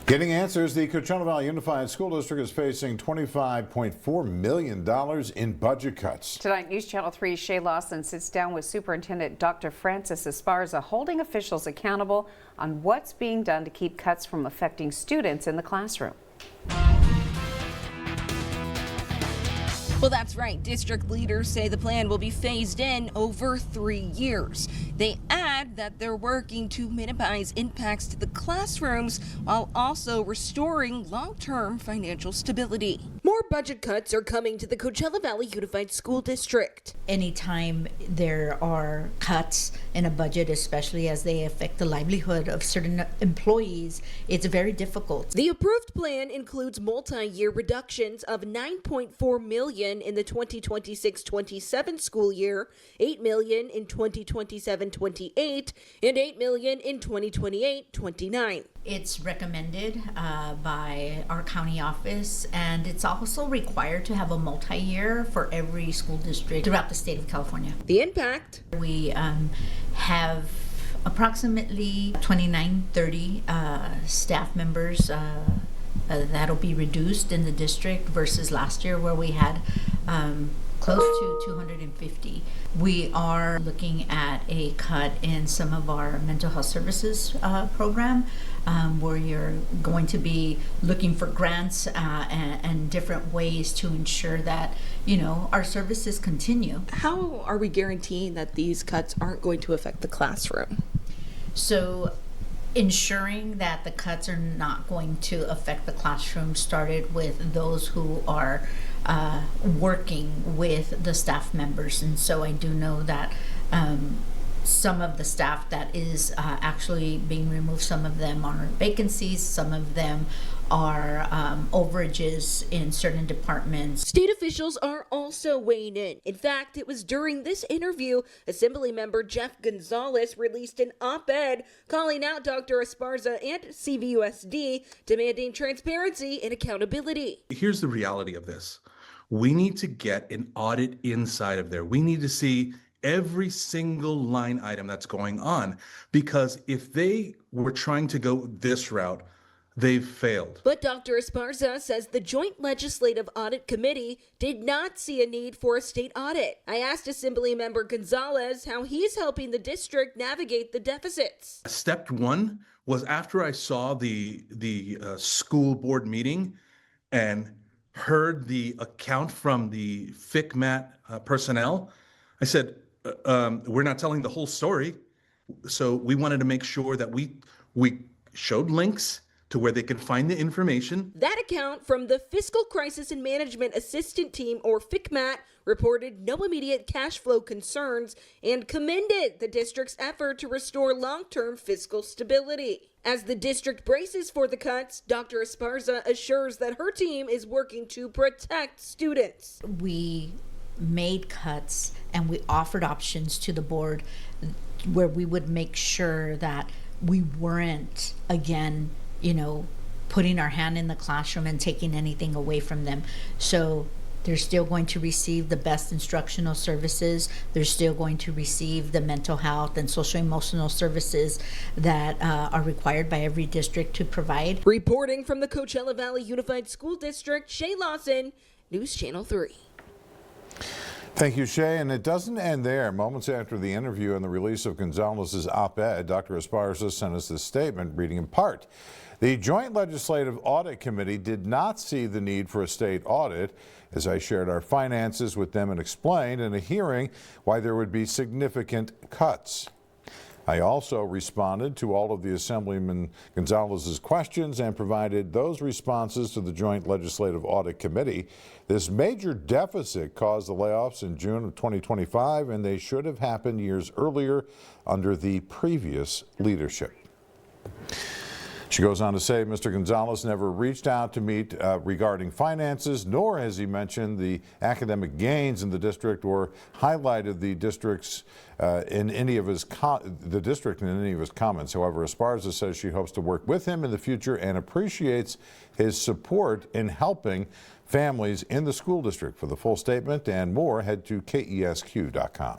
Getting answers, the Coachella Valley Unified School District is facing $25.4 million in budget cuts. Tonight, News Channel 3's Shay Lawson sits down with Superintendent Dr. Francis Esparza, holding officials accountable on what's being done to keep cuts from affecting students in the classroom. Well, that's right. District leaders say the plan will be phased in over 3 years. They add that they're working to minimize impacts to the classrooms while also restoring long-term financial stability. More budget cuts are coming to the Coachella Valley Unified School District. Anytime there are cuts in a budget, especially as they affect the livelihood of certain employees, it's very difficult. The approved plan includes multi-year reductions of $9.4 million in the 2026-27 school year, $8 million in 2027-28, and $8 million in 2028-29. It's recommended by our county office, and it's also required to have a multi-year for every school district throughout the state of California. The impact? We have approximately 29-30 staff members that'll be reduced in the district versus last year where we had close to 250. We are looking at a cut in some of our mental health services program where you're going to be looking for grants and different ways to ensure that, our services continue. How are we guaranteeing that these cuts aren't going to affect the classroom? So ensuring that the cuts are not going to affect the classroom started with those who are working with the staff members. And so I do know that some of the staff that is actually being removed, some of them are vacancies, some of them are overages in certain departments. State officials are also weighing in. In fact, it was during this interview, Assemblymember Jeff Gonzalez released an op-ed calling out Dr. Esparza and CVUSD, demanding transparency and accountability. Here's the reality of this. We need to get an audit inside of there. We need to see every single line item that's going on, because if they were trying to go this route, they've failed. But Dr. Esparza says the Joint Legislative Audit Committee did not see a need for a state audit. I asked Assemblymember Gonzalez how he's helping the district navigate the deficits. Step one was after I saw the school board meeting and heard the account from the FICMAT personnel, I said, we're not telling the whole story. So we wanted to make sure that we showed links to where they could find the information. That account from the Fiscal Crisis and Management Assistant Team, or FICMAT, reported no immediate cash flow concerns and commended the district's effort to restore long-term fiscal stability. As the district braces for the cuts, Dr. Esparza assures that her team is working to protect students. We made cuts and we offered options to the board where we would make sure that we weren't, again, putting our hand in the classroom and taking anything away from them. So they're still going to receive the best instructional services. They're still going to receive the mental health and social emotional services that are required by every district to provide. Reporting from the Coachella Valley Unified School District, Shay Lawson, News Channel 3. Thank you, Shay. And it doesn't end there. Moments after the interview and the release of Gonzalez's op-ed, Dr. Esparza sent us this statement reading in part. The Joint Legislative Audit Committee did not see the need for a state audit, as I shared our finances with them and explained in a hearing why there would be significant cuts. I also responded to all of the Assemblyman Gonzalez's questions and provided those responses to the Joint Legislative Audit Committee. This major deficit caused the layoffs in June of 2025, and they should have happened years earlier under the previous leadership. She goes on to say Mr. Gonzalez never reached out to meet regarding finances, nor has he mentioned the academic gains in the district or highlighted the districts in any of his comments. However, Esparza says she hopes to work with him in the future and appreciates his support in helping families in the school district. For the full statement and more, head to KESQ.com.